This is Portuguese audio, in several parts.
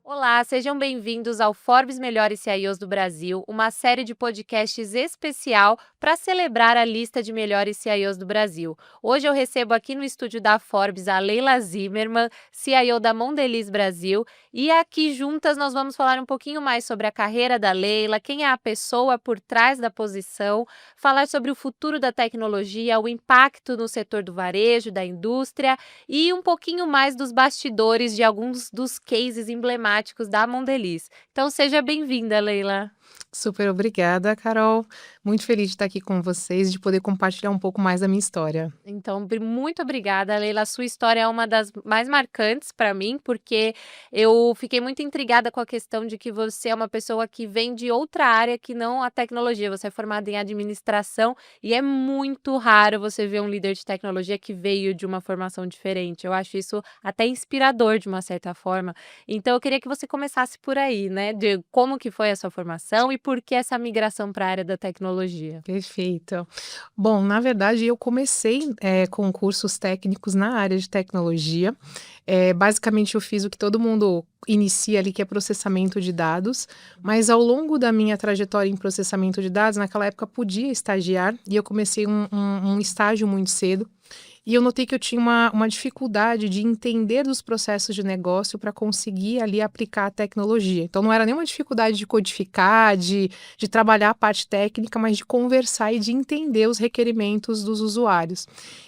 Olá, sejam bem-vindos ao Forbes Melhores CIOs do Brasil, uma série de podcasts especial para celebrar a lista de melhores CIOs do Brasil. Hoje eu recebo aqui no estúdio da Forbes a Leila Zimmermann, CIO da Mondelez Brasil, e aqui juntas nós vamos falar um pouquinho mais sobre a carreira da Leila, quem é a pessoa por trás da posição, falar sobre o futuro da tecnologia, o impacto no setor do varejo, da indústria e um pouquinho mais dos bastidores de alguns dos cases emblemáticos da Mondelez. Então seja bem-vinda, Leila. Super obrigada, Carol. Muito feliz de estar aqui com vocês e de poder compartilhar um pouco mais da minha história. Então, muito obrigada, Leila. A sua história é uma das mais marcantes para mim, porque eu fiquei muito intrigada com a questão de que você é uma pessoa que vem de outra área que não a tecnologia. Você é formada em administração e é muito raro você ver um líder de tecnologia que veio de uma formação diferente. Eu acho isso até inspirador de uma certa forma. Então, eu queria que você começasse por aí, né? De como que foi a sua formação e por que essa migração para a área da tecnologia. Perfeito. Bom, na verdade, eu comecei com cursos técnicos na área de tecnologia. Basicamente, eu fiz o que todo mundo inicia ali, que é processamento de dados. Mas ao longo da minha trajetória em processamento de dados, naquela época podia estagiar e eu comecei um estágio muito cedo. E eu notei que eu tinha uma dificuldade de entender dos processos de negócio para conseguir ali aplicar a tecnologia. Então não era nenhuma dificuldade de codificar, de trabalhar a parte técnica, mas de conversar e de entender os requerimentos dos usuários.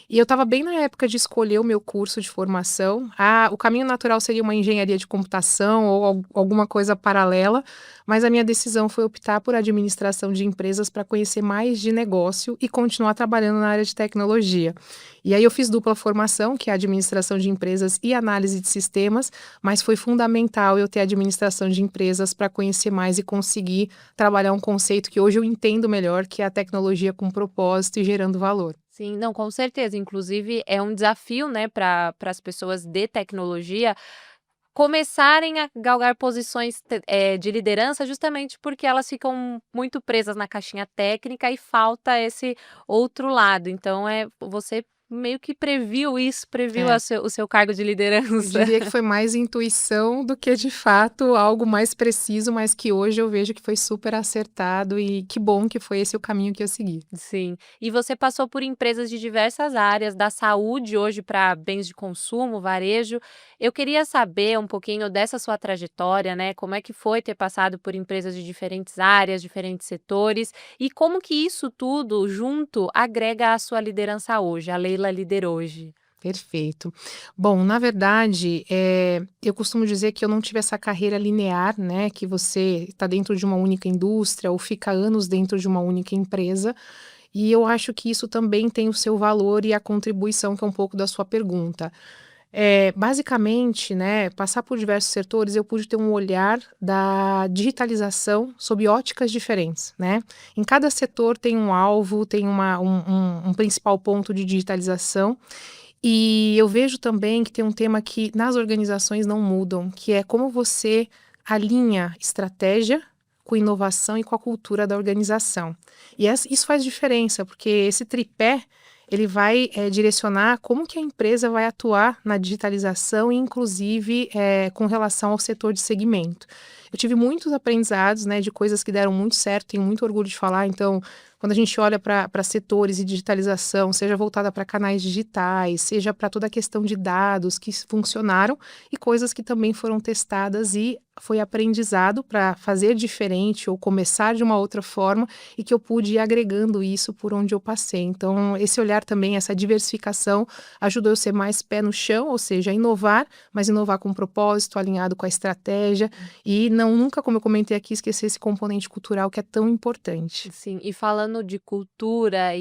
E eu estava bem na época de escolher o meu curso de formação. O caminho natural seria uma engenharia de computação ou alguma coisa paralela, mas a minha decisão foi optar por administração de empresas para conhecer mais de negócio e continuar trabalhando na área de tecnologia. E aí eu fiz dupla formação, que é administração de empresas e análise de sistemas, mas foi fundamental eu ter administração de empresas para conhecer mais e conseguir trabalhar um conceito que hoje eu entendo melhor, que é a tecnologia com propósito e gerando valor. Sim, não, com certeza. Inclusive, é um desafio, né, para as pessoas de tecnologia começarem a galgar posições de liderança, justamente porque elas ficam muito presas na caixinha técnica e falta esse outro lado. Então, você meio que previu isso, previu É. o seu cargo de Eu liderança. diria que foi mais intuição do que de fato algo mais preciso, mas que hoje eu vejo que foi super acertado e que bom que foi esse o caminho que eu segui. Sim. E você passou por empresas de diversas áreas, da saúde hoje para bens de consumo, varejo. Eu queria saber um pouquinho dessa sua trajetória, né? Como é que foi ter passado por empresas de diferentes áreas, diferentes setores, e como que isso tudo junto agrega à sua liderança hoje, a Leila Líder hoje. Perfeito. Bom, na verdade, eu costumo dizer que eu não tive essa carreira linear, né? Que você está dentro de uma única indústria ou fica anos dentro de uma única empresa. E eu acho que isso também tem o seu valor e a contribuição, que é um pouco da sua pergunta. Basicamente, né, passar por diversos setores, eu pude ter um olhar da digitalização sob óticas diferentes, né? Em cada setor tem um alvo, tem um principal ponto de digitalização. E eu vejo também que tem um tema que nas organizações não mudam, que é como você alinha estratégia com inovação e com a cultura da organização. E isso faz diferença, porque esse tripé ele vai direcionar como que a empresa vai atuar na digitalização e, inclusive, com relação ao setor de segmento. Eu tive muitos aprendizados, né, de coisas que deram muito certo, tenho muito orgulho de falar. Então, quando a gente olha para setores e digitalização, seja voltada para canais digitais, seja para toda a questão de dados que funcionaram e coisas que também foram testadas e foi aprendizado para fazer diferente ou começar de uma outra forma e que eu pude ir agregando isso por onde eu passei. Então, esse olhar também, essa diversificação, ajudou eu a ser mais pé no chão, ou seja, inovar, mas inovar com propósito, alinhado com a estratégia e não nunca, como eu comentei aqui, esquecer esse componente cultural que é tão importante. Sim, e falando de cultura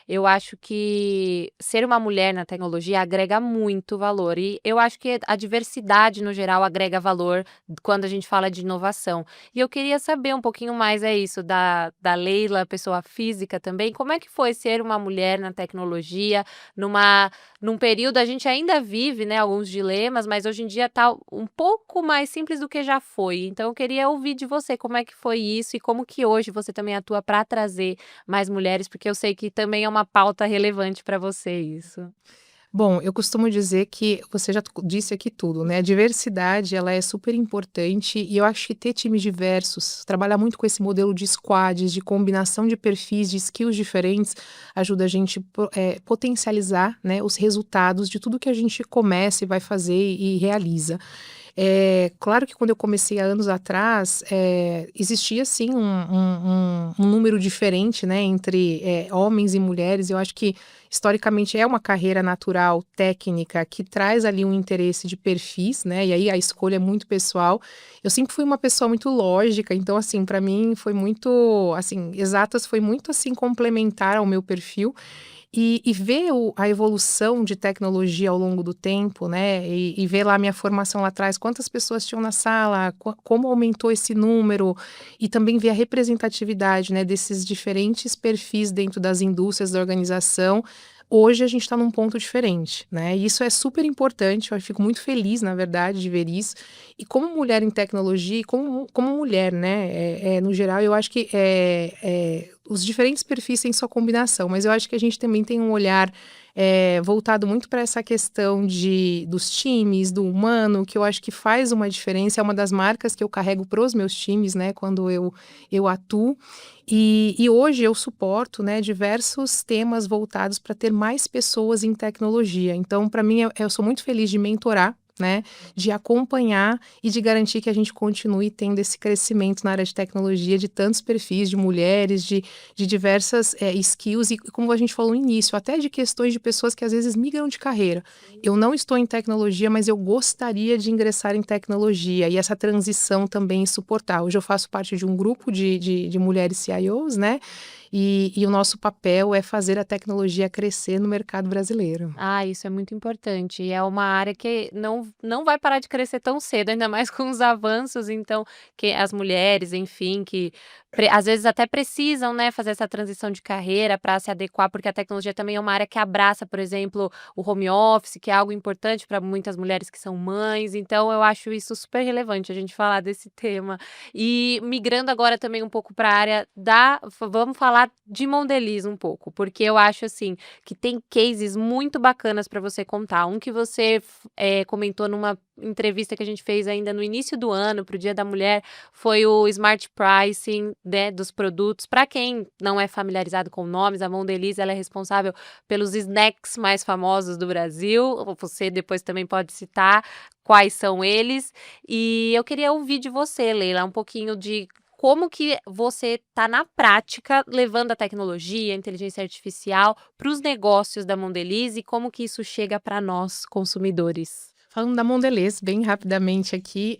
eu acho que ser uma mulher na tecnologia agrega muito valor e eu acho que a diversidade no geral agrega valor quando a gente fala de inovação. E eu queria saber um pouquinho mais, é isso, da Leila, pessoa física também, como é que foi ser uma mulher na tecnologia, numa num período a gente ainda vive, né, alguns dilemas, mas hoje em dia tá um pouco mais simples do que já foi. Então eu queria ouvir de você como é que foi isso e como que hoje você também atua para trazer mais mulheres, porque eu sei que também é uma pauta relevante para você isso. Bom, eu costumo dizer que você já disse aqui tudo, né? A diversidade, ela é super importante e eu acho que ter times diversos, trabalhar muito com esse modelo de squads, de combinação de perfis, de skills diferentes, ajuda a gente potencializar, né, os resultados de tudo que a gente começa e vai fazer e realiza. Claro que quando eu comecei há anos atrás, existia sim um número diferente, né, entre homens e mulheres. Eu acho que historicamente é uma carreira natural, técnica, que traz ali um interesse de perfis, né, e aí a escolha é muito pessoal. Eu sempre fui uma pessoa muito lógica, então assim, para mim foi muito, assim, exatas foi muito assim complementar ao meu perfil. E ver a evolução de tecnologia ao longo do tempo, né, e ver lá a minha formação lá atrás, quantas pessoas tinham na sala, como aumentou esse número, e também ver a representatividade, né, desses diferentes perfis dentro das indústrias da organização. Hoje a gente está num ponto diferente, né, e isso é super importante, eu fico muito feliz, na verdade, de ver isso. E como mulher em tecnologia e como mulher, né, no geral, eu acho que os diferentes perfis têm sua combinação, mas eu acho que a gente também tem um olhar voltado muito para essa questão dos times, do humano, que eu acho que faz uma diferença, é uma das marcas que eu carrego para os meus times, né, quando eu atuo. E hoje eu suporto, né, diversos temas voltados para ter mais pessoas em tecnologia. Então, para mim, eu sou muito feliz de mentorar, né, de acompanhar e de garantir que a gente continue tendo esse crescimento na área de tecnologia, de tantos perfis, de mulheres, de diversas skills e, como a gente falou no início, até de questões de pessoas que às vezes migram de carreira. Eu não estou em tecnologia, mas eu gostaria de ingressar em tecnologia e essa transição também suportar. Hoje eu faço parte de um grupo de mulheres CIOs, né? E o nosso papel é fazer a tecnologia crescer no mercado brasileiro. Ah, isso é muito importante. E é uma área que não vai parar de crescer tão cedo, ainda mais com os avanços, então, que as mulheres, enfim, que às vezes até precisam, né, fazer essa transição de carreira para se adequar, porque a tecnologia também é uma área que abraça, por exemplo, o home office, que é algo importante para muitas mulheres que são mães. Então, eu acho isso super relevante a gente falar desse tema. E migrando agora também um pouco para a área vamos falar de Mondelez um pouco, porque eu acho assim que tem cases muito bacanas para você contar. Um que você comentou numa entrevista que a gente fez ainda no início do ano, para o Dia da Mulher, foi o Smart Pricing, né, dos produtos. Para quem não é familiarizado com nomes, a Mondelez ela é responsável pelos snacks mais famosos do Brasil. Você depois também pode citar quais são eles. E eu queria ouvir de você, Leila, um pouquinho de como que você está na prática levando a tecnologia, a inteligência artificial para os negócios da Mondelez e como que isso chega para nós consumidores? Falando da Mondelez, bem rapidamente aqui,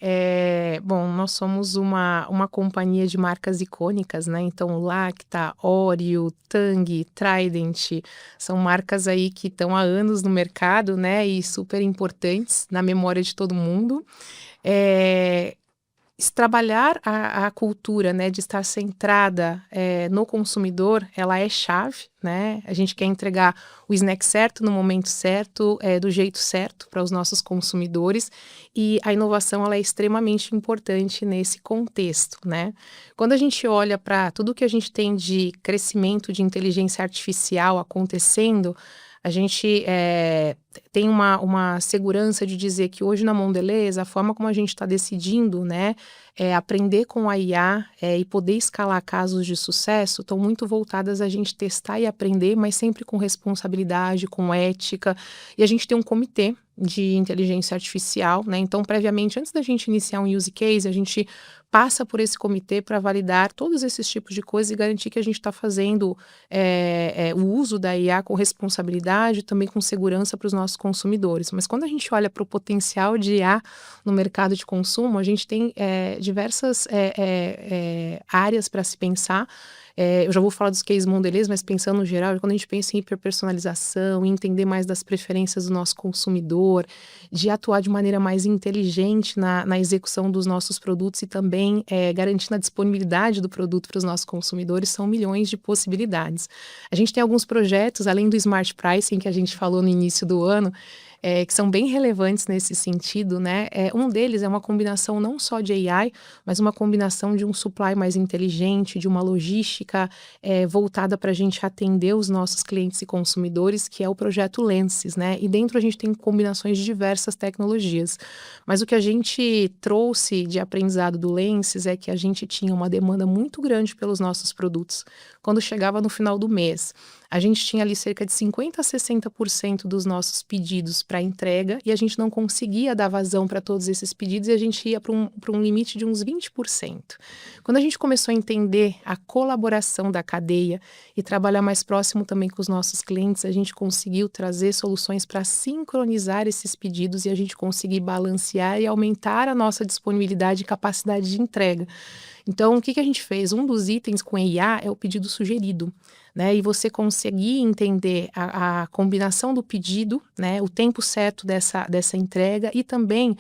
bom, nós somos uma companhia de marcas icônicas, né? Então, Lacta, Oreo, Tang, Trident, são marcas aí que estão há anos no mercado, né? E super importantes na memória de todo mundo. Eh, Trabalhar a cultura, né, de estar centrada, no consumidor, ela é chave, né, a gente quer entregar o snack certo, no momento certo, do jeito certo para os nossos consumidores, e a inovação ela é extremamente importante nesse contexto, né. Quando a gente olha para tudo que a gente tem de crescimento de inteligência artificial acontecendo, a gente tem uma segurança de dizer que hoje na Mondelez, a forma como a gente está decidindo, né, aprender com a IA e poder escalar casos de sucesso, estão muito voltadas a gente testar e aprender, mas sempre com responsabilidade, com ética. E a gente tem um comitê de inteligência artificial, né? Então, previamente, antes da gente iniciar um use case, a gente passa por esse comitê para validar todos esses tipos de coisas e garantir que a gente está fazendo o uso da IA com responsabilidade e também com segurança para os nossos consumidores. Mas quando a gente olha para o potencial de IA no mercado de consumo, a gente tem diversas áreas para se pensar. Eu já vou falar dos case modelês, mas pensando no geral, quando a gente pensa em hiperpersonalização, em entender mais das preferências do nosso consumidor, de atuar de maneira mais inteligente na execução dos nossos produtos e também garantindo a disponibilidade do produto para os nossos consumidores, são milhões de possibilidades. A gente tem alguns projetos, além do Smart Pricing, que a gente falou no início do ano, que são bem relevantes nesse sentido, né? Um deles é uma combinação não só de AI, mas uma combinação de um supply mais inteligente, de uma logística voltada para a gente atender os nossos clientes e consumidores, que é o projeto Lenses, né? E dentro a gente tem combinações de diversas tecnologias. Mas o que a gente trouxe de aprendizado do Lenses é que a gente tinha uma demanda muito grande pelos nossos produtos. Quando chegava no final do mês, a gente tinha ali cerca de 50% a 60% dos nossos pedidos para entrega e a gente não conseguia dar vazão para todos esses pedidos e a gente ia para um limite de uns 20%. Quando a gente começou a entender a colaboração da cadeia e trabalhar mais próximo também com os nossos clientes, a gente conseguiu trazer soluções para sincronizar esses pedidos e a gente conseguir balancear e aumentar a nossa disponibilidade e capacidade de entrega. Então, o que a gente fez? Um dos itens com EIA é o pedido sugerido, né? E você conseguir entender a combinação do pedido, né? O tempo certo dessa entrega e também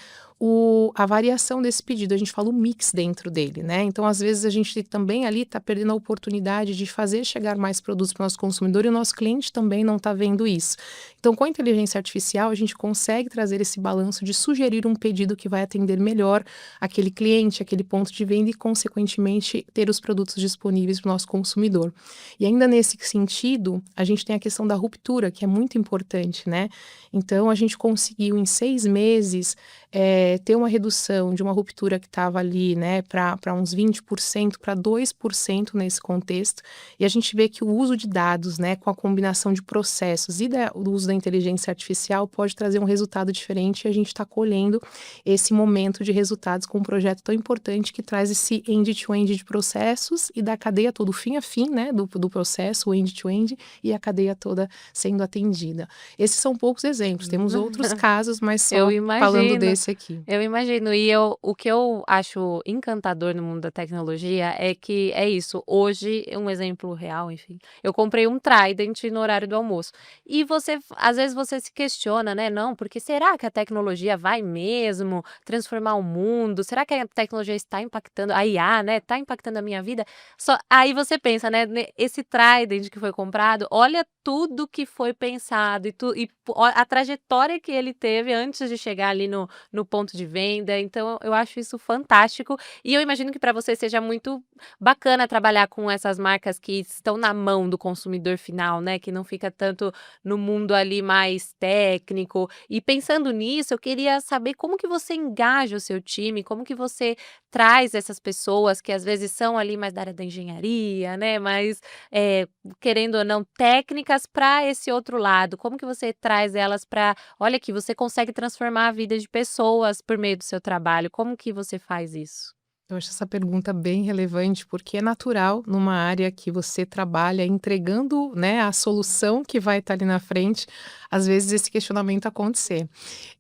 a variação desse pedido. A gente fala o mix dentro dele, né? Então, às vezes, a gente também ali está perdendo a oportunidade de fazer chegar mais produtos para o nosso consumidor e o nosso cliente também não está vendo isso. Então, com a inteligência artificial, a gente consegue trazer esse balanço de sugerir um pedido que vai atender melhor aquele cliente, aquele ponto de venda e, consequentemente, ter os produtos disponíveis para o nosso consumidor. E ainda nesse sentido, a gente tem a questão da ruptura, que é muito importante, né? Então, a gente conseguiu, em 6 meses, ter uma redução de uma ruptura que estava ali, né, para uns 20% para 2% nesse contexto. E a gente vê que o uso de dados, né, com a combinação de processos e do uso da inteligência artificial pode trazer um resultado diferente e a gente está colhendo esse momento de resultados com um projeto tão importante que traz esse end-to-end de processos e da cadeia toda, o fim a fim, né, do processo, o end-to-end e a cadeia toda sendo atendida. Esses são poucos exemplos, temos outros casos, mas Eu só falando imagino. desse aqui. Eu imagino. O que eu acho encantador no mundo da tecnologia é que é isso. Hoje, um exemplo real, enfim, eu comprei um Trident no horário do almoço. E às vezes você se questiona, né? Não, porque será que a tecnologia vai mesmo transformar o mundo? Será que a tecnologia está impactando, a IA, né? Está impactando a minha vida? Aí você pensa, né? Esse Trident que foi comprado, olha tudo que foi pensado a trajetória que ele teve antes de chegar ali no ponto de venda. Então, eu acho isso fantástico. E eu imagino que para você seja muito bacana trabalhar com essas marcas que estão na mão do consumidor final, né? Que não fica tanto no mundo ali mais técnico. E pensando nisso, eu queria saber como que você engaja o seu time, como que você traz essas pessoas que às vezes são ali mais da área da engenharia, né? Mas querendo ou não, técnicas para esse outro lado. Como que você traz elas para, olha aqui, você consegue transformar a vida de pessoas por meio do seu trabalho. Como que você faz isso? Eu acho essa pergunta bem relevante, porque é natural numa área que você trabalha entregando, né, a solução que vai estar ali na frente, às vezes esse questionamento acontecer.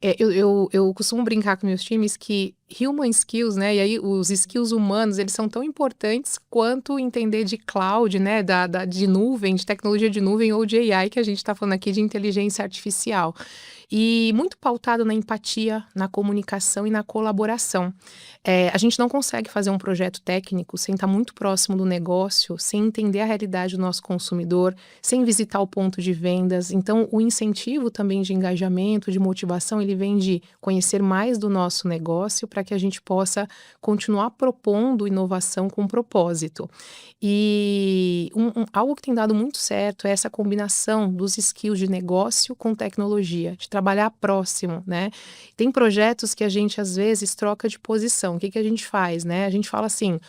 Eu costumo brincar com meus times que human skills, né, e aí os skills humanos, eles são tão importantes quanto entender de cloud, né, de nuvem, de tecnologia de nuvem ou de AI, que a gente está falando aqui de inteligência artificial. E muito pautado na empatia, na comunicação e na colaboração. A gente não consegue fazer um projeto técnico sem estar muito próximo do negócio, sem entender a realidade do nosso consumidor, sem visitar o ponto de vendas. Então, o incentivo também de engajamento, de motivação, ele vem de conhecer mais do nosso negócio para que a gente possa continuar propondo inovação com propósito. E algo que tem dado muito certo é essa combinação dos skills de negócio com tecnologia, de trabalhar próximo, né? Tem projetos que a gente, às vezes, troca de posição. O que a gente faz, né? A gente fala assim,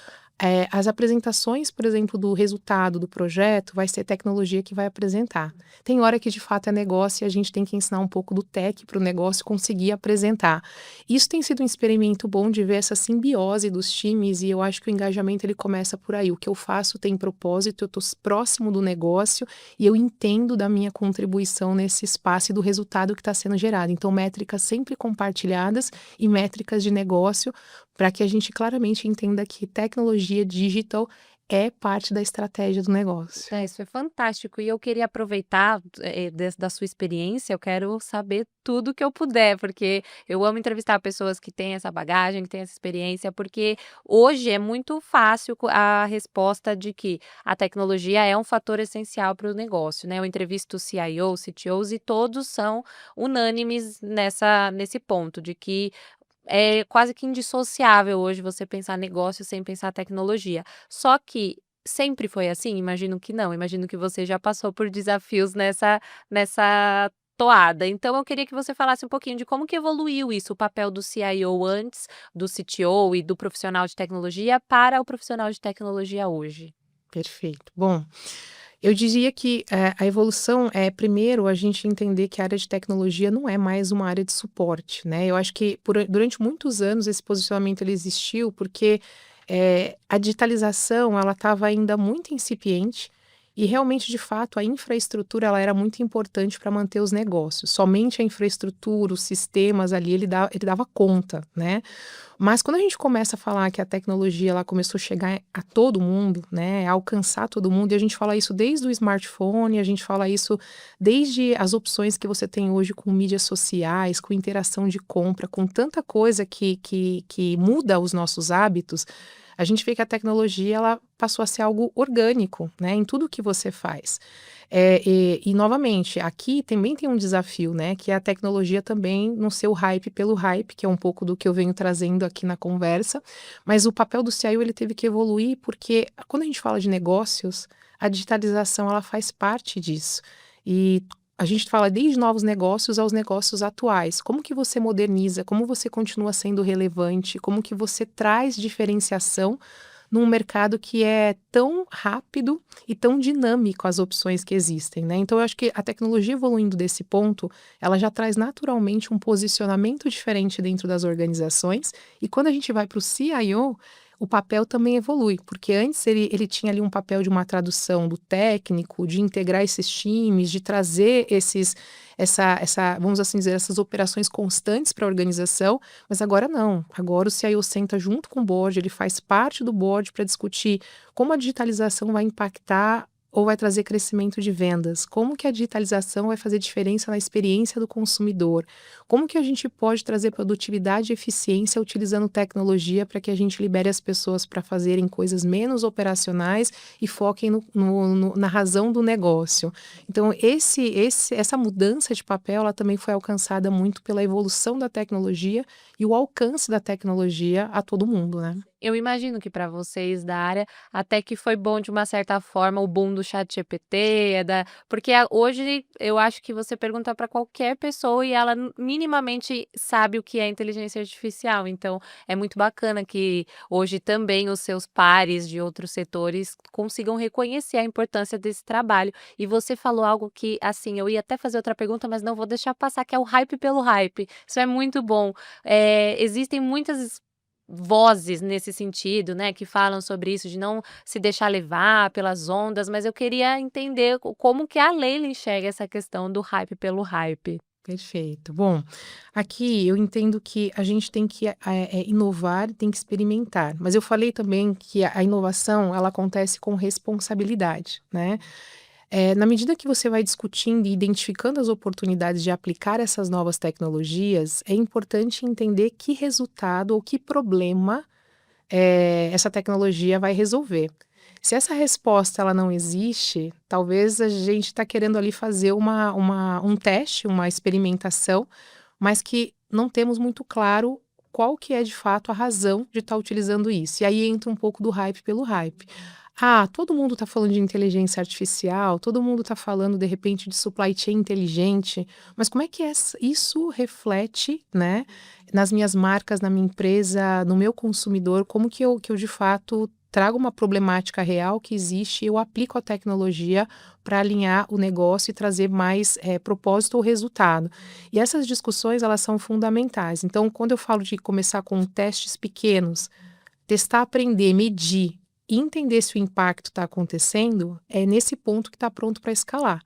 as apresentações, por exemplo, do resultado do projeto, vai ser tecnologia que vai apresentar. Tem hora que, de fato, é negócio e a gente tem que ensinar um pouco do tech para o negócio conseguir apresentar. Isso tem sido um experimento bom de ver essa simbiose dos times e eu acho que o engajamento ele começa por aí. O que eu faço tem propósito, eu estou próximo do negócio e eu entendo da minha contribuição nesse espaço e do resultado que está sendo gerado. Então, métricas sempre compartilhadas e métricas de negócio para que a gente claramente entenda que tecnologia digital é parte da estratégia do negócio. Isso é fantástico. E eu queria aproveitar, da sua experiência, eu quero saber tudo que eu puder, porque eu amo entrevistar pessoas que têm essa bagagem, que têm essa experiência, porque hoje é muito fácil a resposta de que a tecnologia é um fator essencial para o negócio, né? Eu entrevisto CIO, CTOs e todos são unânimes nesse ponto, de que é quase que indissociável hoje você pensar negócio sem pensar tecnologia. Só que sempre foi assim? Imagino que não, imagino que você já passou por desafios nessa toada. Então eu queria que você falasse um pouquinho de como que evoluiu isso, o papel do CIO antes, do CTO e do profissional de tecnologia para o profissional de tecnologia hoje. Perfeito. Bom, eu diria que a evolução é, primeiro, a gente entender que a área de tecnologia não é mais uma área de suporte, né? Eu acho que durante muitos anos esse posicionamento ele existiu porque a digitalização ela estava ainda muito incipiente e realmente, de fato, a infraestrutura ela era muito importante para manter os negócios. Somente a infraestrutura, os sistemas ali, ele dava conta, né? Mas quando a gente começa a falar que a tecnologia ela começou a chegar a todo mundo, né, a alcançar todo mundo, e a gente fala isso desde o smartphone, a gente fala isso desde as opções que você tem hoje com mídias sociais, com interação de compra, com tanta coisa que muda os nossos hábitos, a gente vê que a tecnologia ela passou a ser algo orgânico, né, em tudo que você faz. Novamente, aqui também tem um desafio, né? Que é a tecnologia também não ser o hype pelo hype, que é um pouco do que eu venho trazendo aqui na conversa. Mas o papel do CIO ele teve que evoluir porque quando a gente fala de negócios, a digitalização ela faz parte disso. E a gente fala desde novos negócios aos negócios atuais. Como que você moderniza? Como você continua sendo relevante? Como que você traz diferenciação num mercado que é tão rápido e tão dinâmico as opções que existem, né? Então, eu acho que a tecnologia evoluindo desse ponto, ela já traz naturalmente um posicionamento diferente dentro das organizações. E quando a gente vai para o CIO, o papel também evolui, porque antes ele tinha ali um papel de uma tradução do técnico, de integrar esses times, de trazer vamos assim dizer, essas operações constantes para a organização, mas agora não. Agora o CIO senta junto com o board, ele faz parte do board para discutir como a digitalização vai impactar ou vai trazer crescimento de vendas, como que a digitalização vai fazer diferença na experiência do consumidor, como que a gente pode trazer produtividade e eficiência utilizando tecnologia para que a gente libere as pessoas para fazerem coisas menos operacionais e foquem na razão do negócio. Então, essa mudança de papel, ela também foi alcançada muito pela evolução da tecnologia e o alcance da tecnologia a todo mundo, né? Eu imagino que para vocês da área, até que foi bom de uma certa forma o boom do ChatGPT, porque hoje eu acho que você pergunta para qualquer pessoa e ela minimamente sabe o que é inteligência artificial. Então, é muito bacana que hoje também os seus pares de outros setores consigam reconhecer a importância desse trabalho. E você falou algo que, assim, eu ia até fazer outra pergunta, mas não vou deixar passar, que é o hype pelo hype. Isso é muito bom. Existem muitas vozes nesse sentido, né, que falam sobre isso, de não se deixar levar pelas ondas, mas eu queria entender como que a Leila enxerga essa questão do hype pelo hype. Perfeito. Bom, aqui eu entendo que a gente tem que inovar, tem que experimentar. Mas eu falei também que a inovação ela acontece com responsabilidade, né? Na medida que você vai discutindo e identificando as oportunidades de aplicar essas novas tecnologias, é importante entender que resultado ou que problema essa tecnologia vai resolver. Se essa resposta ela não existe, talvez a gente está querendo ali fazer um teste, uma experimentação, mas que não temos muito claro qual que é de fato a razão de estar utilizando isso. E aí entra um pouco do hype pelo hype. Ah, todo mundo está falando de inteligência artificial, todo mundo está falando de repente de supply chain inteligente, mas como é que isso reflete, né, nas minhas marcas, na minha empresa, no meu consumidor, como que eu de fato trago uma problemática real que existe e eu aplico a tecnologia para alinhar o negócio e trazer mais propósito ou resultado. E essas discussões, elas são fundamentais. Então, quando eu falo de começar com testes pequenos, testar, aprender, medir e entender se o impacto está acontecendo, é nesse ponto que está pronto para escalar.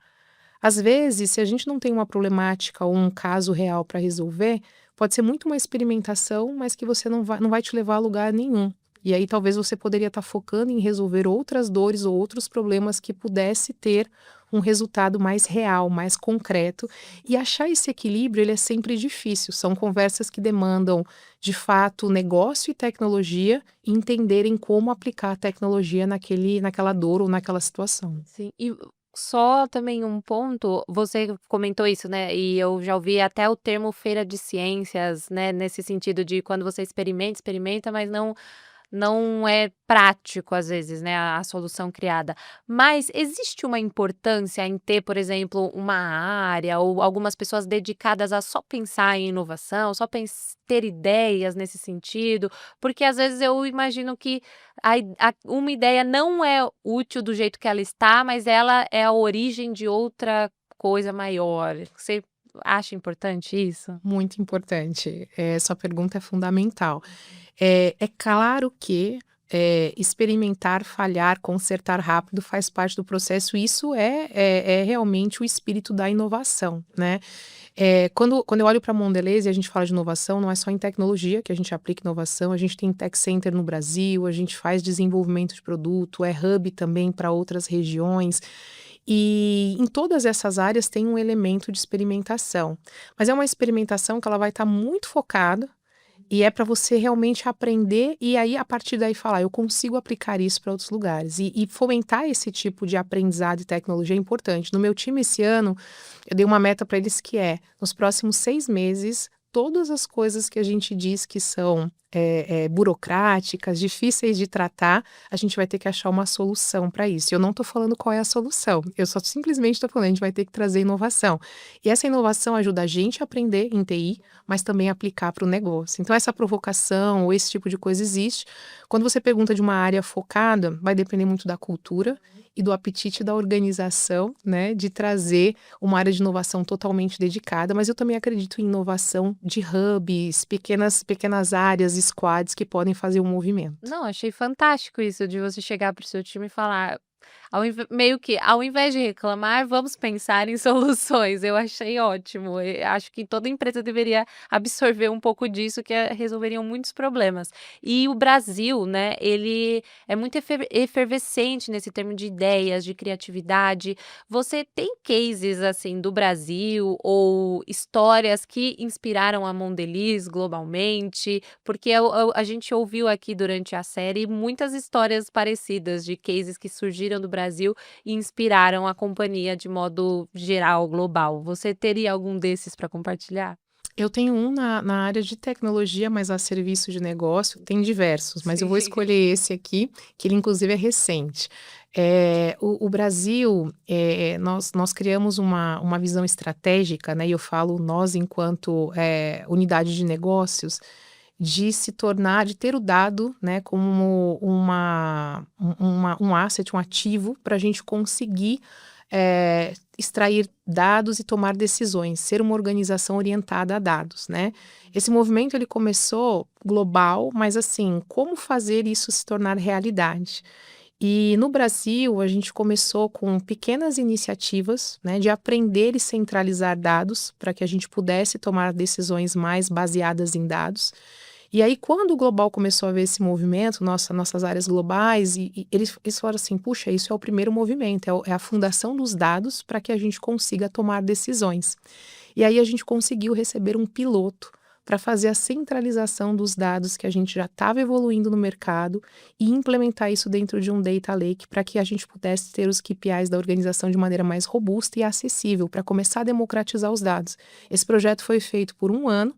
Às vezes, se a gente não tem uma problemática ou um caso real para resolver, pode ser muito uma experimentação, mas que você não vai te levar a lugar nenhum. E aí talvez você poderia estar focando em resolver outras dores ou outros problemas que pudesse ter um resultado mais real, mais concreto. E achar esse equilíbrio, ele é sempre difícil. São conversas que demandam, de fato, negócio e tecnologia e entenderem como aplicar a tecnologia naquela dor ou naquela situação. Sim, e só também um ponto, você comentou isso, né, e eu já ouvi até o termo feira de ciências, né, nesse sentido de quando você experimenta, experimenta, mas não é prático, às vezes, né, a solução criada. Mas existe uma importância em ter, por exemplo, uma área ou algumas pessoas dedicadas a só pensar em inovação, só ter ideias nesse sentido? Porque às vezes eu imagino que uma ideia não é útil do jeito que ela está, mas ela é a origem de outra coisa maior. Você acha importante isso? Muito importante. Sua pergunta é fundamental. É claro que, experimentar, falhar, consertar rápido faz parte do processo, e isso é realmente o espírito da inovação, né. Quando eu olho para a Mondelez e a gente fala de inovação, não é só em tecnologia que a gente aplica inovação, a gente tem tech center no Brasil, a gente faz desenvolvimento de produto, é hub também para outras regiões, e em todas essas áreas tem um elemento de experimentação. Mas é uma experimentação que ela vai estar muito focada e é para você realmente aprender e aí, a partir daí, falar: "Eu consigo aplicar isso para outros lugares". E fomentar esse tipo de aprendizado e tecnologia é importante. No meu time esse ano, eu dei uma meta para eles que é: nos próximos 6 meses, todas as coisas que a gente diz que são, burocráticas, difíceis de tratar, a gente vai ter que achar uma solução para isso. Eu não estou falando qual é a solução, eu só simplesmente estou falando: a gente vai ter que trazer inovação. E essa inovação ajuda a gente a aprender em TI, mas também aplicar para o negócio. Então essa provocação ou esse tipo de coisa existe. Quando você pergunta de uma área focada, vai depender muito da cultura e do apetite da organização, né, de trazer uma área de inovação totalmente dedicada, mas eu também acredito em inovação de hubs, pequenas áreas, squads que podem fazer um movimento. Não, achei fantástico isso de você chegar para o seu time e falar, meio que, ao invés de reclamar, vamos pensar em soluções. Eu achei ótimo. Acho que toda empresa deveria absorver um pouco disso, que resolveriam muitos problemas. E o Brasil, né, ele é muito efervescente nesse termo de ideias, de criatividade. Você tem cases, assim, do Brasil ou histórias que inspiraram a Mondelez globalmente? Porque a gente ouviu aqui durante a série muitas histórias parecidas de cases que surgiram do Brasil e inspiraram a companhia de modo geral, global. Você teria algum desses para compartilhar? Eu tenho um na área de tecnologia, mas a serviço de negócio, tem diversos, mas eu vou Sim. escolher esse aqui, que ele inclusive é recente. O Brasil, nós criamos uma visão estratégica, né, e eu falo nós enquanto, unidade de negócios, de ter o dado, né, como um asset, um ativo para a gente conseguir, extrair dados e tomar decisões, ser uma organização orientada a dados, né. Esse movimento ele começou global, mas assim, como fazer isso se tornar realidade? E no Brasil, a gente começou com pequenas iniciativas, né, de aprender e centralizar dados para que a gente pudesse tomar decisões mais baseadas em dados. E aí, quando o global começou a ver esse movimento, nossas áreas globais, e eles falaram assim: puxa, isso é o primeiro movimento, é a fundação dos dados para que a gente consiga tomar decisões. E aí a gente conseguiu receber um piloto para fazer a centralização dos dados que a gente já estava evoluindo no mercado e implementar isso dentro de um data lake para que a gente pudesse ter os KPIs da organização de maneira mais robusta e acessível, para começar a democratizar os dados. Esse projeto foi feito por um ano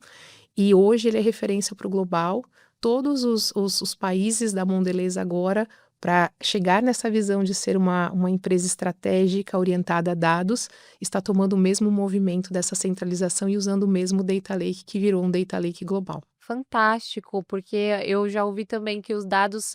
e hoje ele é referência para o global. Todos os países da Mondelez agora, para chegar nessa visão de ser uma empresa estratégica orientada a dados, está tomando o mesmo movimento dessa centralização e usando o mesmo data lake que virou um data lake global. Fantástico, porque eu já ouvi também que os dados,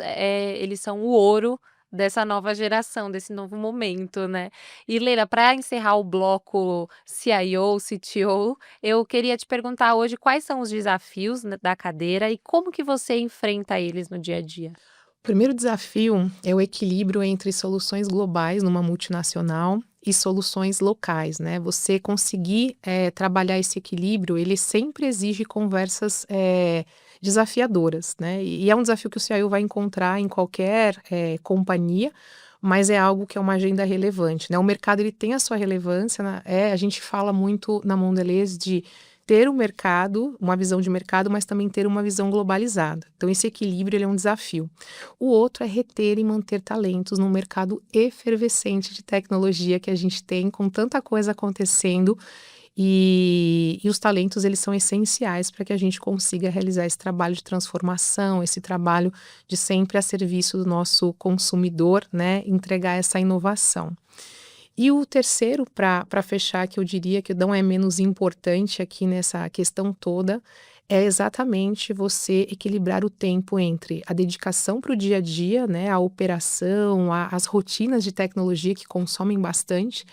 eles são o ouro dessa nova geração, desse novo momento, né. E Leila, para encerrar o bloco CIO, CTO, eu queria te perguntar hoje quais são os desafios, né, da cadeira e como que você enfrenta eles no dia a dia? O primeiro desafio é o equilíbrio entre soluções globais numa multinacional e soluções locais, né? Você conseguir trabalhar esse equilíbrio, ele sempre exige conversas desafiadoras, né? E é um desafio que o CIO vai encontrar em qualquer companhia, mas é algo que é uma agenda relevante, né? O mercado ele tem a sua relevância, né? A gente fala muito na Mondelez de ter um mercado, uma visão de mercado, mas também ter uma visão globalizada. Então esse equilíbrio ele é um desafio. O outro é reter e manter talentos num mercado efervescente de tecnologia que a gente tem, com tanta coisa acontecendo, e os talentos, eles são essenciais para que a gente consiga realizar esse trabalho de transformação, esse trabalho de sempre a serviço do nosso consumidor, né? Entregar essa inovação. E o terceiro, para fechar, que eu diria que não é menos importante aqui nessa questão toda, é exatamente você equilibrar o tempo entre a dedicação para o dia a dia, né? A operação, as rotinas de tecnologia que consomem bastante,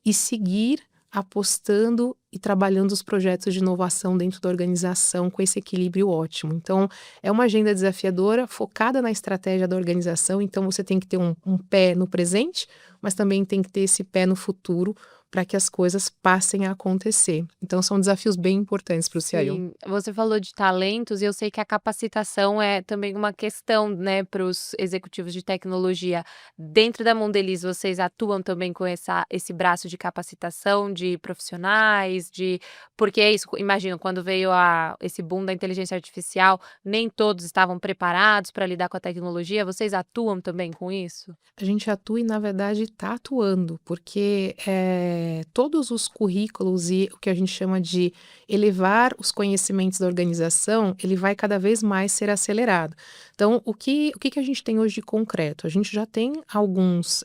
e seguir apostando e trabalhando os projetos de inovação dentro da organização com esse equilíbrio ótimo. Então, é uma agenda desafiadora, focada na estratégia da organização, então você tem que ter um pé no presente, mas também tem que ter esse pé no futuro para que as coisas passem a acontecer. Então, são desafios bem importantes para o CIO. Sim, você falou de talentos e eu sei que a capacitação é também uma questão, né, para os executivos de tecnologia. Dentro da Mondeliz, vocês atuam também com esse braço de capacitação de profissionais, porque é isso, imagino, quando veio esse boom da inteligência artificial, nem todos estavam preparados para lidar com a tecnologia. Vocês atuam também com isso? A gente atua e, na verdade, está atuando, porque todos os currículos e o que a gente chama de elevar os conhecimentos da organização, ele vai cada vez mais ser acelerado. Então, o que a gente tem hoje de concreto? A gente já tem algumas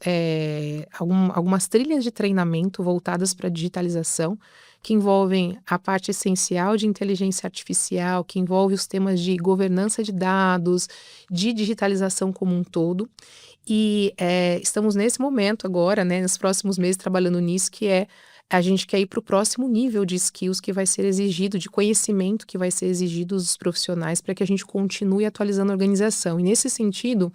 trilhas de treinamento voltadas para a digitalização, que envolvem a parte essencial de inteligência artificial, que envolve os temas de governança de dados, de digitalização como um todo. E estamos nesse momento agora, né, nos próximos meses, trabalhando nisso, que a gente quer ir para o próximo nível de skills que vai ser exigido, de conhecimento que vai ser exigido dos profissionais para que a gente continue atualizando a organização. E nesse sentido,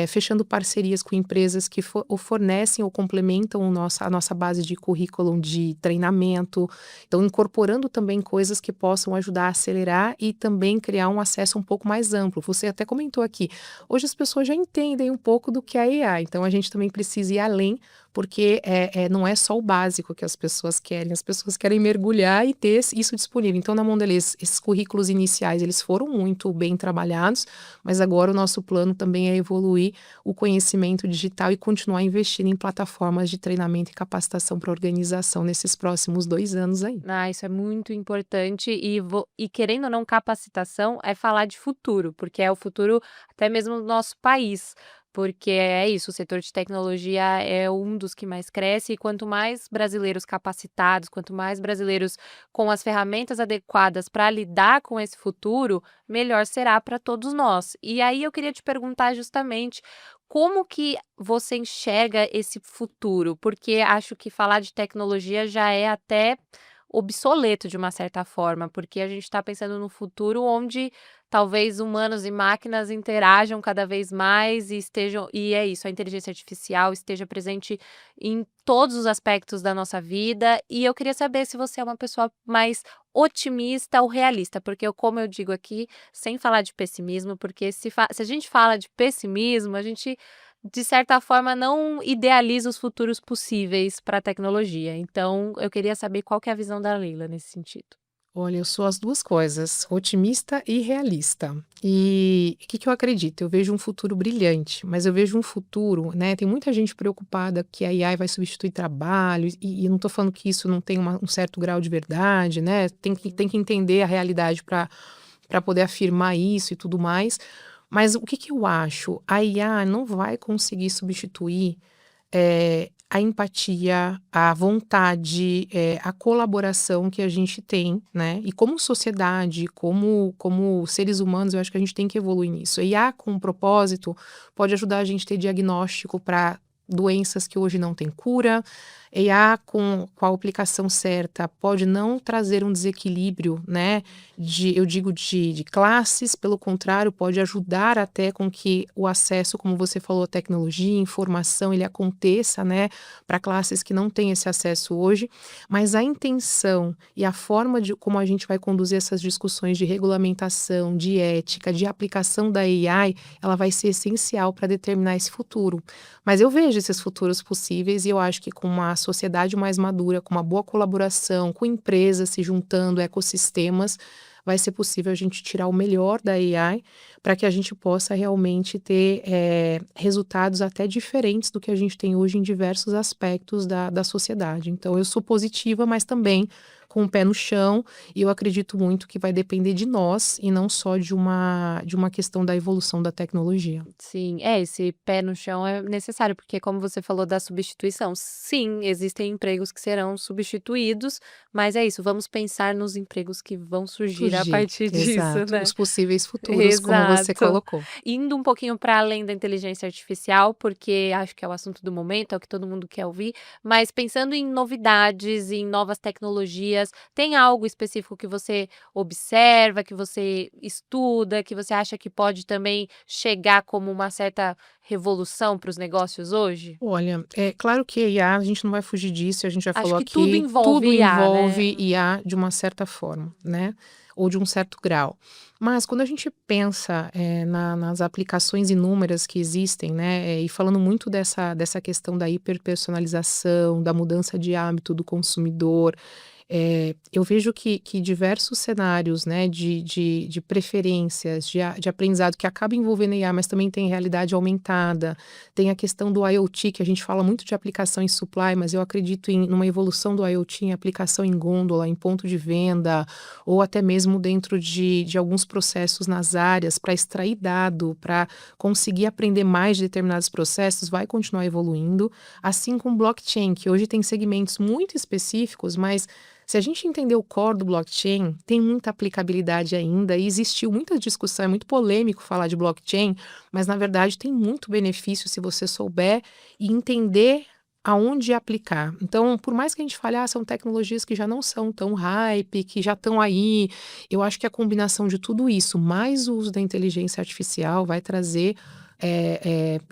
fechando parcerias com empresas que fornecem ou complementam a nossa base de currículo de treinamento, então incorporando também coisas que possam ajudar a acelerar e também criar um acesso um pouco mais amplo. Você até comentou aqui, hoje as pessoas já entendem um pouco do que é AI, então a gente também precisa ir além, porque não é só o básico que as pessoas querem mergulhar e ter isso disponível. Então, na Mondelez, esses currículos iniciais, eles foram muito bem trabalhados, mas agora o nosso plano também é evoluir o conhecimento digital e continuar investindo em plataformas de treinamento e capacitação para a organização nesses próximos 2 anos aí. Ah, isso é muito importante e querendo ou não, capacitação é falar de futuro, porque é o futuro até mesmo do nosso país, porque é isso, o setor de tecnologia é um dos que mais cresce e quanto mais brasileiros capacitados, quanto mais brasileiros com as ferramentas adequadas para lidar com esse futuro, melhor será para todos nós. E aí eu queria te perguntar justamente como que você enxerga esse futuro? Porque acho que falar de tecnologia já é até obsoleto de uma certa forma, porque a gente está pensando no futuro onde talvez humanos e máquinas interajam cada vez mais e é isso, a inteligência artificial esteja presente em todos os aspectos da nossa vida. E eu queria saber se você é uma pessoa mais otimista ou realista, porque como eu digo aqui, sem falar de pessimismo, porque se a gente fala de pessimismo, a gente de certa forma, não idealiza os futuros possíveis para a tecnologia. Então, eu queria saber qual que é a visão da Leila nesse sentido. Olha, eu sou as duas coisas, otimista e realista. E o que eu acredito? Eu vejo um futuro brilhante, mas eu vejo um futuro, né? Tem muita gente preocupada que a AI vai substituir trabalho, e eu não estou falando que isso não tem um certo grau de verdade, né? Tem que entender a realidade para poder afirmar isso e tudo mais. Mas o que eu acho? A IA não vai conseguir substituir a empatia, a vontade, a colaboração que a gente tem, né? E como sociedade, como seres humanos, eu acho que a gente tem que evoluir nisso. A IA com um propósito pode ajudar a gente a ter diagnóstico para doenças que hoje não têm cura, IA com a aplicação certa pode não trazer um desequilíbrio, né, eu digo de classes, pelo contrário, pode ajudar até com que o acesso, como você falou, à tecnologia, informação, ele aconteça, né, para classes que não têm esse acesso hoje, mas a intenção e a forma de como a gente vai conduzir essas discussões de regulamentação, de ética, de aplicação da AI, ela vai ser essencial para determinar esse futuro. Mas eu vejo esses futuros possíveis e eu acho que com uma sociedade mais madura, com uma boa colaboração, com empresas se juntando, ecossistemas, vai ser possível a gente tirar o melhor da AI para que a gente possa realmente ter resultados até diferentes do que a gente tem hoje em diversos aspectos da sociedade. Então, eu sou positiva, mas também com o pé no chão, e eu acredito muito que vai depender de nós e não só de uma questão da evolução da tecnologia. Sim, esse pé no chão é necessário, porque como você falou da substituição, sim, existem empregos que serão substituídos, mas é isso, vamos pensar nos empregos que vão surgir a Surgir, partir disso, exato, os né. possíveis futuros, como você Exato. colocou. Indo um pouquinho para além da inteligência artificial, porque acho que é o assunto do momento, é o que todo mundo quer ouvir, mas pensando em novidades, em novas tecnologias, tem algo específico que você observa, que você estuda, que você acha que pode também chegar como uma certa revolução para os negócios hoje? Olha, é claro que IA, a gente não vai fugir disso, a gente já Acho falou que tudo aqui, envolve tudo IA, né. envolve IA de uma certa forma, né, ou de um certo grau. Mas quando a gente pensa, nas aplicações inúmeras que existem, né, e falando muito dessa questão da hiperpersonalização, da mudança de hábito do consumidor, eu vejo que diversos cenários, né, de preferências, de aprendizado que acaba envolvendo IA, mas também tem realidade aumentada, tem a questão do IoT, que a gente fala muito de aplicação em supply, mas eu acredito numa evolução do IoT em aplicação em gôndola, em ponto de venda, ou até mesmo dentro de alguns processos nas áreas, para extrair dado, para conseguir aprender mais de determinados processos, vai continuar evoluindo, assim como blockchain, que hoje tem segmentos muito específicos, mas se a gente entender o core do blockchain, tem muita aplicabilidade ainda e existiu muita discussão, é muito polêmico falar de blockchain, mas na verdade tem muito benefício se você souber e entender aonde aplicar. Então, por mais que a gente fale, são tecnologias que já não são tão hype, que já estão aí, eu acho que a combinação de tudo isso, mais o uso da inteligência artificial, vai trazer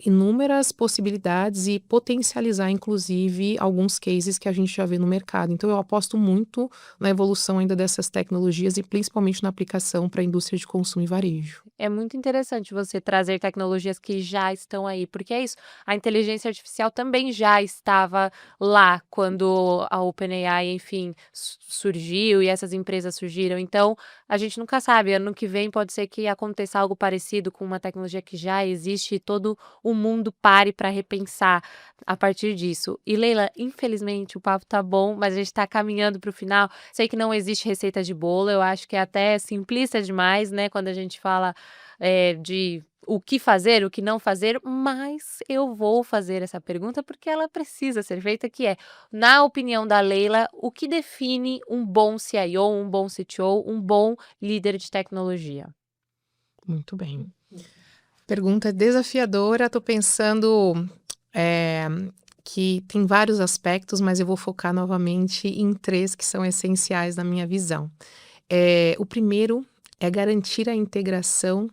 inúmeras possibilidades e potencializar, inclusive, alguns cases que a gente já vê no mercado. Então, eu aposto muito na evolução ainda dessas tecnologias e principalmente na aplicação para a indústria de consumo e varejo. É muito interessante você trazer tecnologias que já estão aí, porque é isso, a inteligência artificial também já estava lá quando a OpenAI, enfim, surgiu e essas empresas surgiram. Então, a gente nunca sabe, ano que vem pode ser que aconteça algo parecido com uma tecnologia que já existe e todo o mundo pare para repensar a partir disso. E Leila, infelizmente o papo tá bom, mas a gente está caminhando para o final. Sei que não existe receita de bolo, eu acho que é até simplista demais, né, quando a gente fala de o que fazer, o que não fazer, mas eu vou fazer essa pergunta porque ela precisa ser feita, que é, na opinião da Leila, o que define um bom CIO, um bom CTO, um bom líder de tecnologia? Muito bem. Pergunta desafiadora, estou pensando eh, que tem vários aspectos, mas eu vou focar novamente em três que são essenciais na minha visão. O primeiro é garantir a integração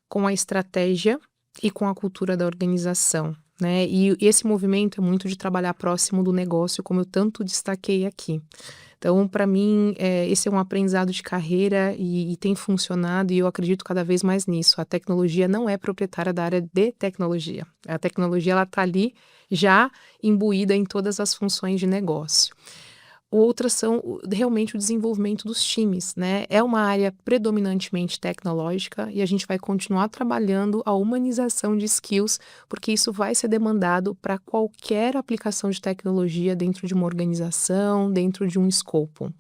com a estratégia e com a cultura da organização, né? E esse movimento é muito de trabalhar próximo do negócio, como eu tanto destaquei aqui. Então, para mim, esse é um aprendizado de carreira e tem funcionado, e eu acredito cada vez mais nisso. A tecnologia não é proprietária da área de tecnologia. A tecnologia ela está ali já imbuída em todas as funções de negócio. Outras são realmente o desenvolvimento dos times, né? É uma área predominantemente tecnológica e a gente vai continuar trabalhando a humanização de skills, porque isso vai ser demandado para qualquer aplicação de tecnologia dentro de uma organização, dentro de um escopo.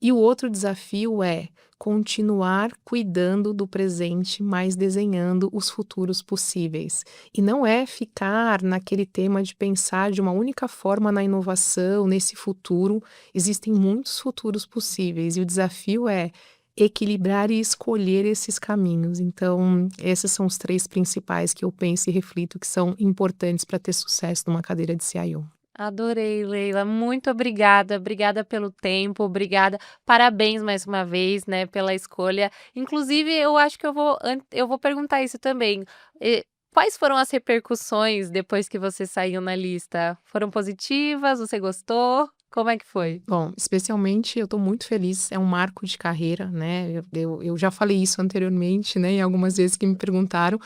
E o outro desafio é continuar cuidando do presente, mas desenhando os futuros possíveis. E não é ficar naquele tema de pensar de uma única forma na inovação, nesse futuro. Existem muitos futuros possíveis e o desafio é equilibrar e escolher esses caminhos. Então, esses são os três principais que eu penso e reflito que são importantes para ter sucesso numa cadeira de CIO. Adorei, Leila. Muito obrigada. Obrigada pelo tempo, obrigada. Parabéns mais uma vez, né, pela escolha. Inclusive, eu acho que eu vou perguntar isso também. Quais foram as repercussões depois que você saiu na lista? Foram positivas? Você gostou? Como é que foi? Bom, especialmente eu estou muito feliz, é um marco de carreira, né, eu já falei isso anteriormente, né, em algumas vezes que me perguntaram,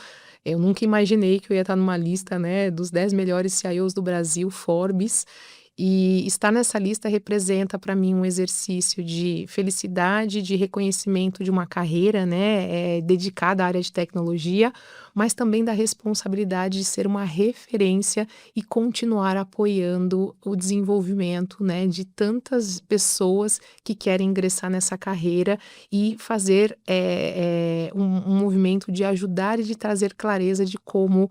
eu nunca imaginei que eu ia estar numa lista, né, dos 10 melhores CIOs do Brasil, Forbes, e estar nessa lista representa para mim um exercício de felicidade, de reconhecimento de uma carreira, né, dedicada à área de tecnologia, mas também da responsabilidade de ser uma referência e continuar apoiando o desenvolvimento, né, de tantas pessoas que querem ingressar nessa carreira e fazer um movimento de ajudar e de trazer clareza de como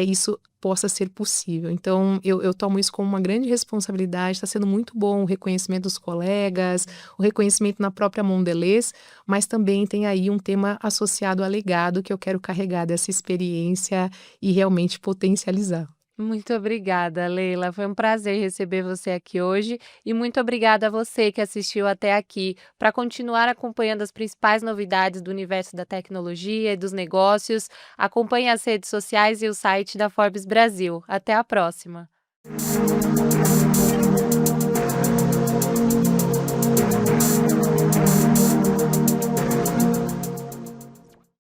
isso possa ser possível. Então, eu tomo isso como uma grande responsabilidade, está sendo muito bom o reconhecimento dos colegas, o reconhecimento na própria Mondelez, mas também tem aí um tema associado a legado que eu quero carregar dessa experiência e realmente potencializar. Muito obrigada, Leila. Foi um prazer receber você aqui hoje e muito obrigada a você que assistiu até aqui. Para continuar acompanhando as principais novidades do universo da tecnologia e dos negócios, acompanhe as redes sociais e o site da Forbes Brasil. Até a próxima.